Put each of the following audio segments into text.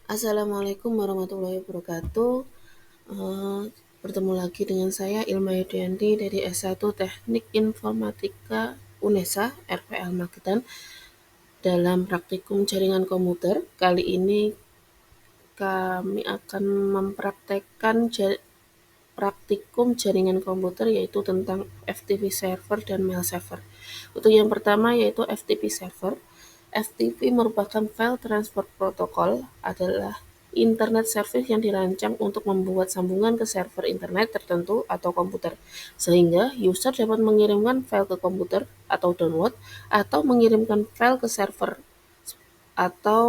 Assalamualaikum warahmatullahi wabarakatuh. Eh, Bertemu lagi dengan saya Ilma Yudianti dari S1 Teknik Informatika UNESA RPL Magetan dalam praktikum jaringan komputer. Kali ini kami akan mempraktekkan praktikum jaringan komputer yaitu tentang FTP server dan mail server. Untuk yang pertama yaitu FTP server. FTP merupakan file transfer protocol adalah internet service yang dirancang untuk membuat sambungan ke server internet tertentu atau komputer, sehingga user dapat mengirimkan file ke komputer atau download, atau mengirimkan file ke server atau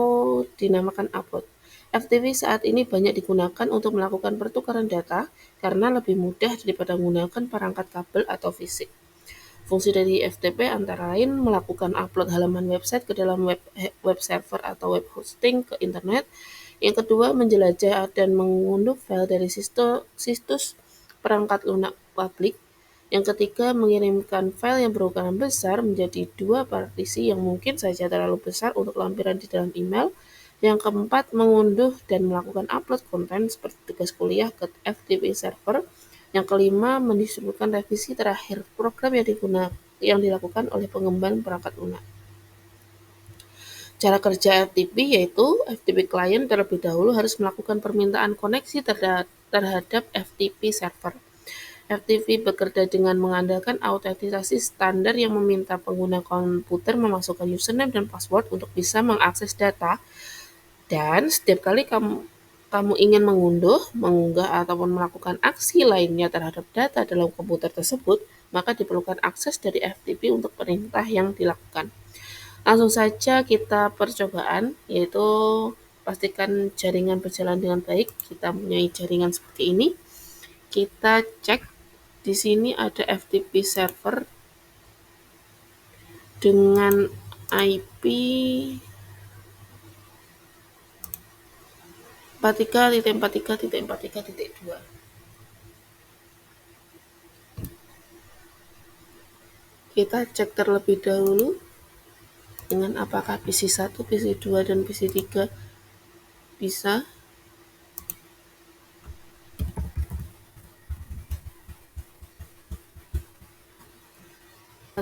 dinamakan upload. FTP saat ini banyak digunakan untuk melakukan pertukaran data karena lebih mudah daripada menggunakan perangkat kabel atau fisik. Fungsi dari FTP antara lain melakukan upload halaman website ke dalam web server atau web hosting ke internet. Yang kedua, menjelajah dan mengunduh file dari situs perangkat lunak publik. Yang ketiga, mengirimkan file yang berukuran besar menjadi dua partisi yang mungkin saja terlalu besar untuk lampiran di dalam email. Yang keempat, mengunduh dan melakukan upload konten seperti tugas kuliah ke FTP server. Yang kelima, mendistribusikan revisi terakhir program yang dilakukan oleh pengembang perangkat lunak. Cara kerja FTP yaitu FTP client terlebih dahulu harus melakukan permintaan koneksi terhadap FTP server. FTP bekerja dengan mengandalkan autentisasi standar yang meminta pengguna komputer memasukkan username dan password untuk bisa mengakses data, dan setiap kali kamu ingin mengunduh, mengunggah, ataupun melakukan aksi lainnya terhadap data dalam komputer tersebut, maka diperlukan akses dari FTP untuk perintah yang dilakukan. Langsung saja kita percobaan, yaitu pastikan jaringan berjalan dengan baik. Kita mempunyai jaringan seperti ini. Kita cek di sini ada FTP server dengan IP 43.43.43.2. Kita cek terlebih dahulu dengan apakah PC1, PC2, dan PC3 bisa.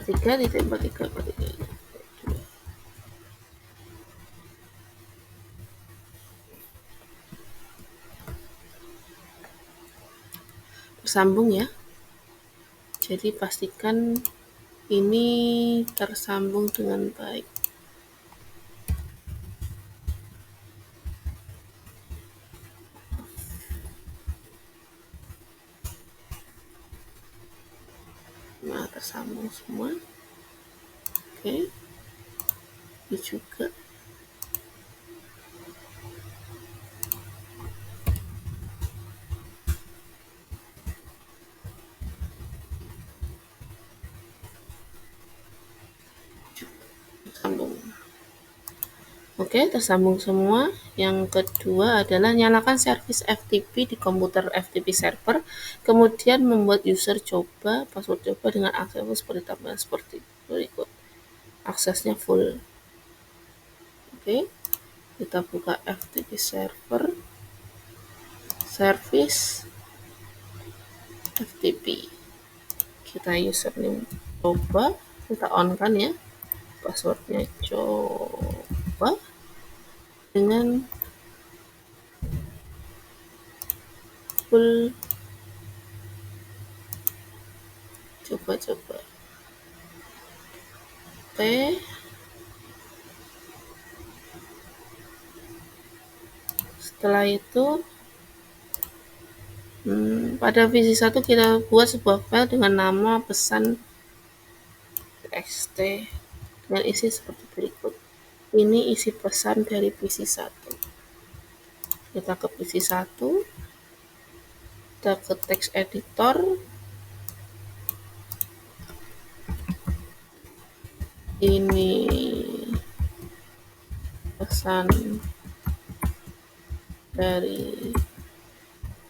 Tiga titik 43 tersambung ya. Jadi pastikan ini tersambung dengan baik. Nah, tersambung semua. Oke. Ini juga. Tersambung. Oke, tersambung semua. Yang kedua adalah nyalakan servis FTP di komputer FTP server, kemudian membuat user coba password coba dengan akses seperti tampilan seperti berikut. Aksesnya full. Oke, kita buka FTP server, service, FTP. Kita username coba, kita on kan ya, passwordnya coba dengan full coba-coba. Oke, setelah itu pada visi 1 kita buat sebuah file dengan nama pesan txt dengan isi seperti berikut. Ini isi pesan dari visi 1. Kita ke visi 1, kita ke text editor, ini pesan dari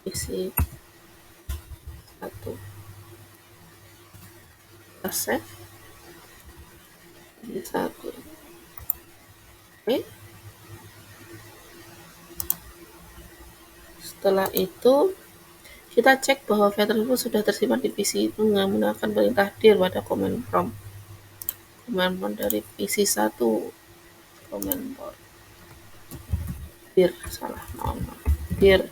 visi 1. Kita save visi 1. Oke. Setelah itu kita cek bahwa file tersebut sudah tersimpan di PC itu menggunakan perintah dir pada command prompt dari PC 1. Command prompt dir, salah, mohon maaf, dir.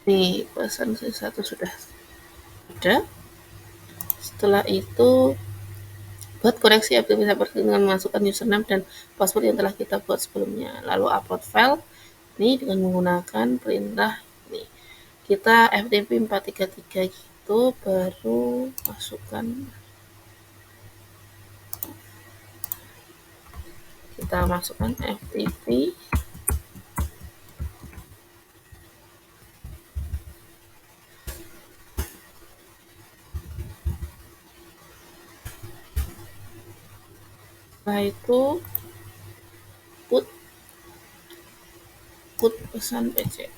Nih, pesan C1 sudah ada. Setelah itu buat koreksi aplikasi seperti dengan memasukkan username dan password yang telah kita buat sebelumnya. Lalu upload file ini dengan menggunakan perintah ini. Kita FTP 433 gitu, baru masukkan, kita masukkan FTP. Setelah itu put pesan PC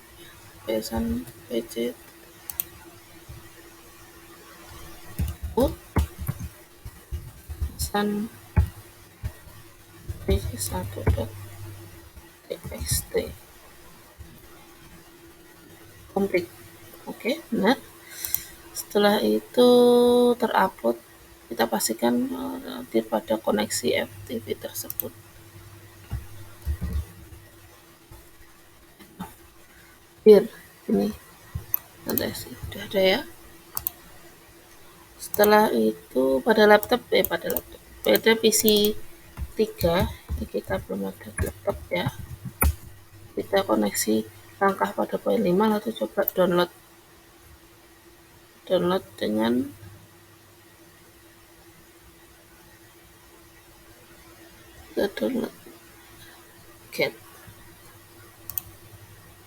put pesan pc1.txt komplit. Oke, benar. Setelah itu terupload, kita pastikan pada koneksi FTP tersebut. Dir, ini nanti sudah ada ya. Setelah itu pada PC 3, ini kita belum ada laptop ya, kita koneksi langkah pada poin 5, lalu coba download dengan download get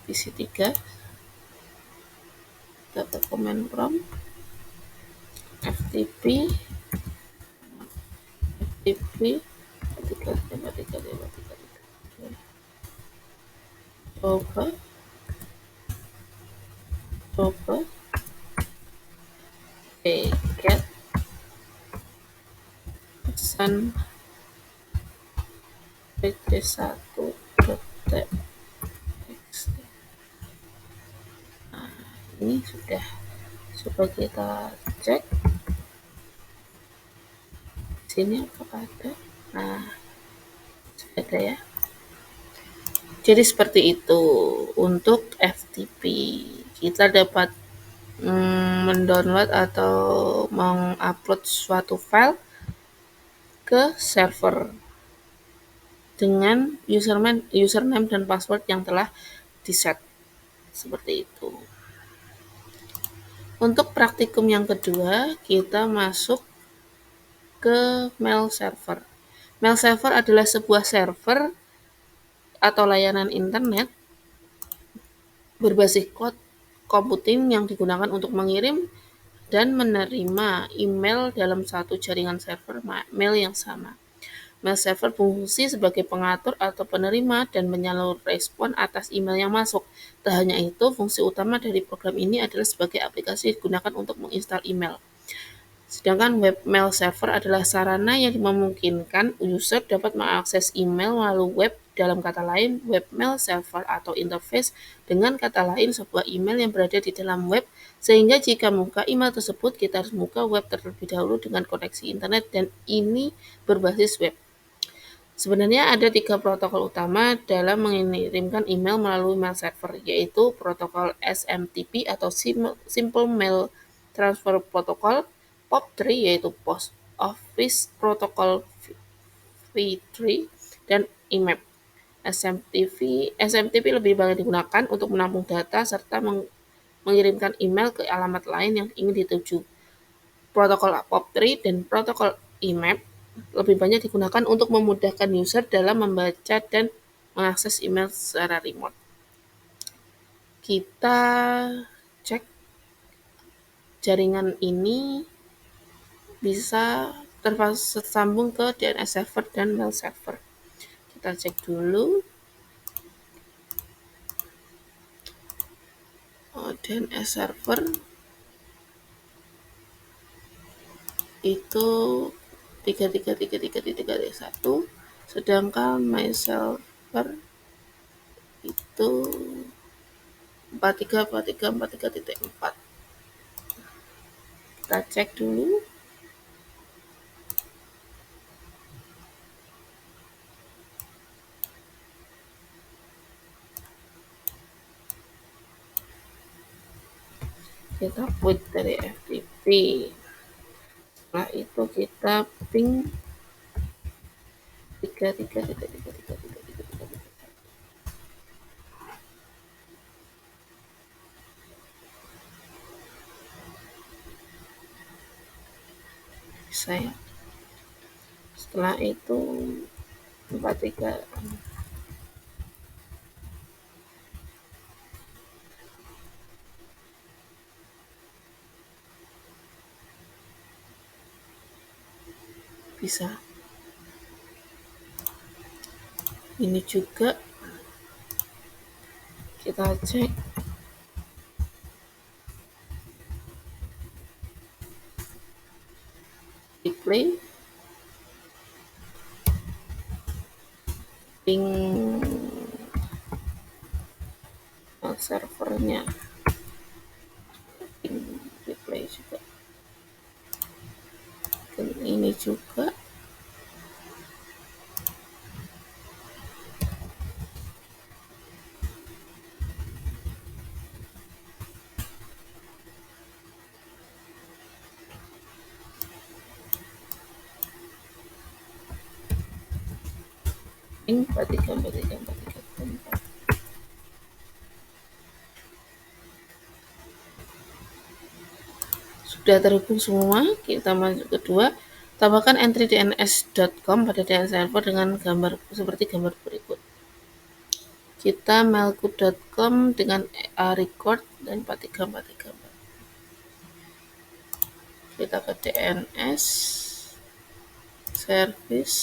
PC 3, dapat command prompt FTP 3 coba get pesan pc1.txt. Nah, ini sudah. Coba kita cek sini apakah ada. Nah, sudah ada ya. Jadi seperti itu untuk FTP. Kita dapat mendownload atau mengupload suatu file ke server dengan username dan password yang telah di-set. Seperti itu. Untuk praktikum yang kedua, kita masuk ke mail server. Mail server adalah sebuah server atau layanan internet berbasis cloud computing yang digunakan untuk mengirim dan menerima email dalam satu jaringan server mail yang sama. Mail server berfungsi sebagai pengatur atau penerima dan menyalur respon atas email yang masuk. Tak hanya itu, fungsi utama dari program ini adalah sebagai aplikasi digunakan untuk menginstal email. Sedangkan webmail server adalah sarana yang memungkinkan user dapat mengakses email melalui web, dalam kata lain, webmail server atau interface, dengan kata lain sebuah email yang berada di dalam web, sehingga jika membuka email tersebut, kita harus membuka web terlebih dahulu dengan koneksi internet dan ini berbasis web. Sebenarnya ada 3 protokol utama dalam mengirimkan email melalui mail server, yaitu protokol SMTP atau Simple Mail Transfer Protocol, POP3 yaitu Post Office Protocol v3, dan IMAP. SMTP lebih banyak digunakan untuk menampung data serta mengirimkan email ke alamat lain yang ingin dituju. Protokol POP3 dan protokol IMAP lebih banyak digunakan untuk memudahkan user dalam membaca dan mengakses email secara remote. Kita cek jaringan ini bisa tersambung ke DNS server dan mail server. Kita cek dulu. DNS server itu 333.3.1, sedangkan mail server itu 434343.4. Kita cek dulu. Kita quit dari FTP. Setelah itu kita ping 33.3.3.3.3.3. Saya setelah itu 43 bisa. Ini juga kita cek. Replay ping servernya, ping replay juga. Dan ini juga ping 43.43.43.4. Sudah terhubung semua. Kita masuk kedua. Tambahkan entry dns.com pada DNS server dengan gambar seperti gambar berikut. Kita mailku.com dengan record dan 4343. Kita ke DNS service,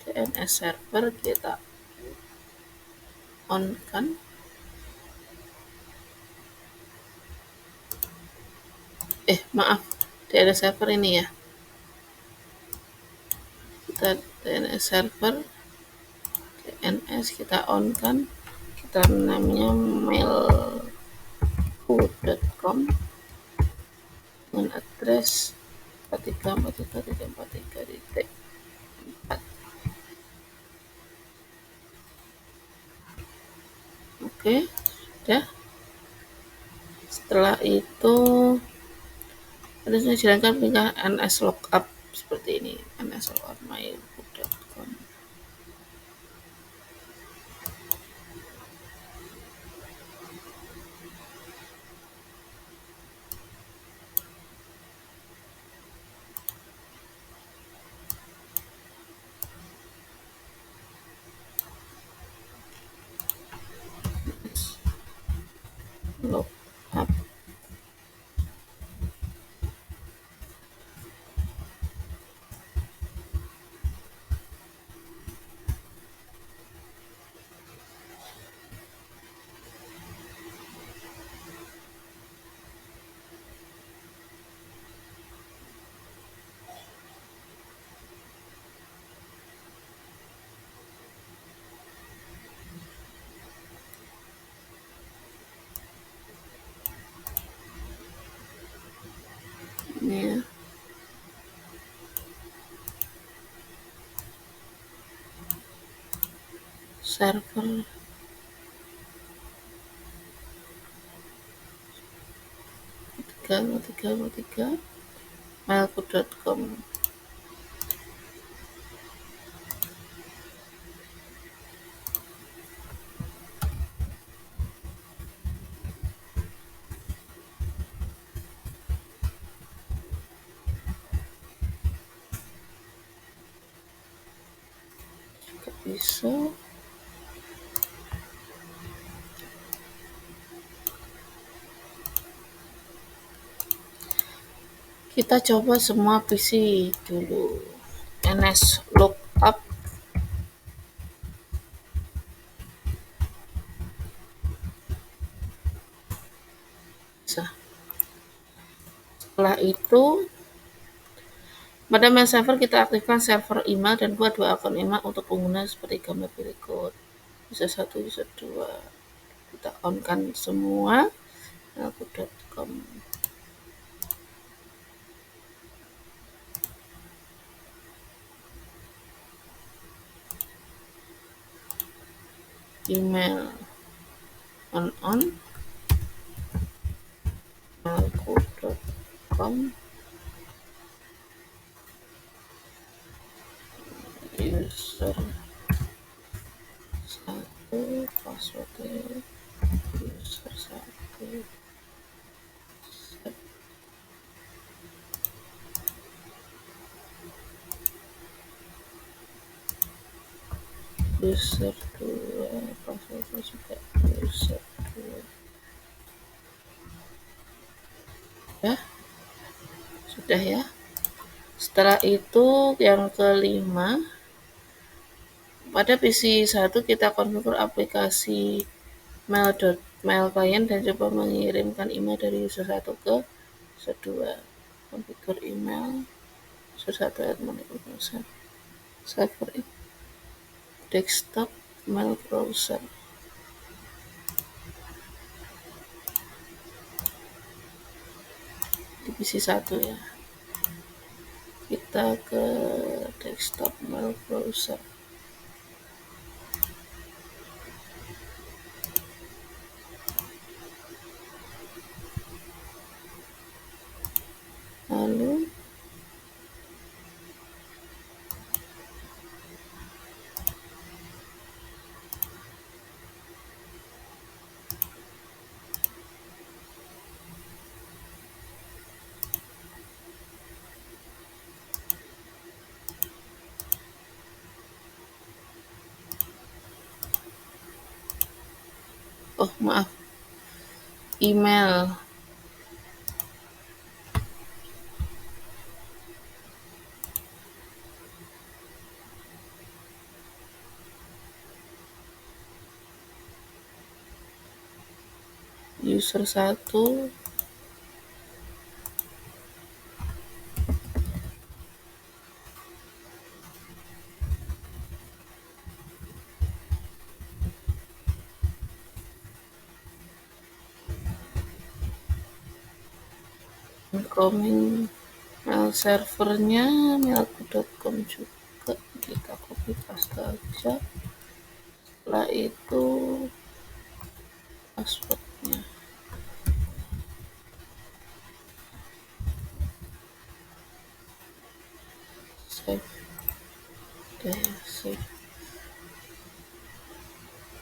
DNS server, kita on kan. Maaf, DNS server ini ya. Kita DNS server, DNS kita on kan. Kita namanya mailku.com dengan address 4343.43.4. Oke, sudah. Setelah itu harusnya jalankan pindah ns lookup seperti ini, ns lookup mailku.com. Lookup. Ini ya. Server tiga mailku.com. Bisa kita coba semua PC dulu. ns lookup bisa. Setelah itu pada mail server kita aktifkan server email dan buat 2 akun email untuk pengguna seperti gambar berikut. User 1, user 2. Kita on kan semua. yahoo.com. Email on yahoo.com, user satu, passwordnya user satu, set user dua, passwordnya juga user dua. Ya, sudah ya. Setelah itu yang kelima, pada PC 1 kita konfigur aplikasi mail client dan coba mengirimkan email dari user 1 ke user 2. Konfigur email user 1 server desktop mail browser. Di PC 1 ya. Kita ke desktop mail browser. Lalu maaf, email user 1 incoming mail servernya mailku.com juga, kita copy paste aja. Setelah itu passwordnya save, save.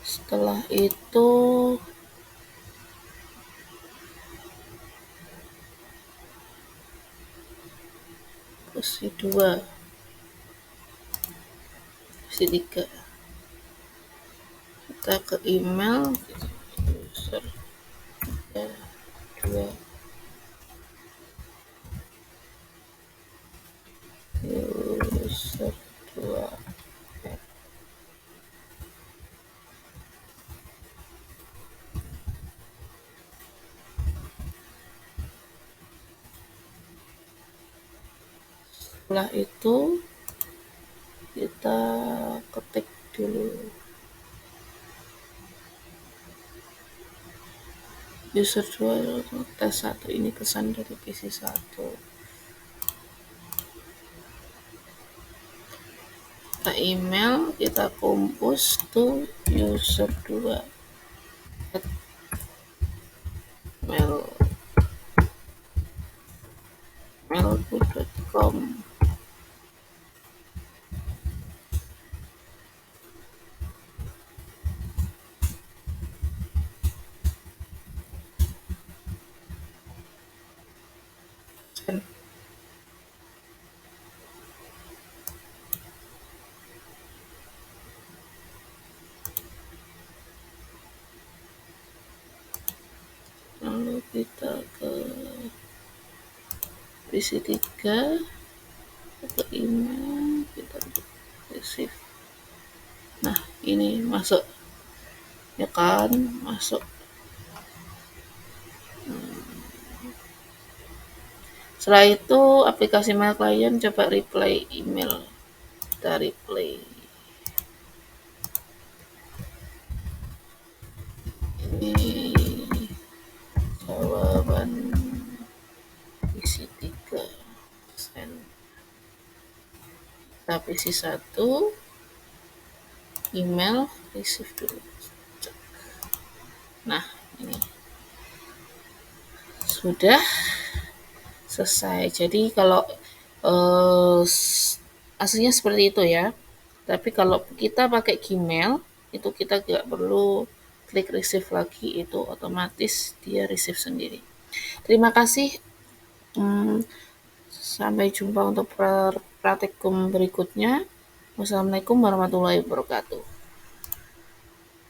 Setelah itu versi 2, versi 3, kita ke email user 2, user 2. Setelah itu kita ketik dulu user 2 tes 1, ini pesan dari PC 1. Kita email, kita compose to user 2 at mailku.com. Lalu kita ke PC 3, ke email, kita receive. Nah, ini masuk ya kan, masuk. Setelah itu aplikasi mail client coba reply email, kita reply. Ini dan isi 3 send. Tapi isi 1 email receive dulu. Nah, ini sudah selesai. Jadi kalau aslinya seperti itu ya. Tapi kalau kita pakai Gmail itu kita nggak perlu klik receive lagi, itu otomatis dia receive sendiri. Terima kasih. Sampai jumpa untuk praktikum berikutnya. Wassalamualaikum warahmatullahi wabarakatuh.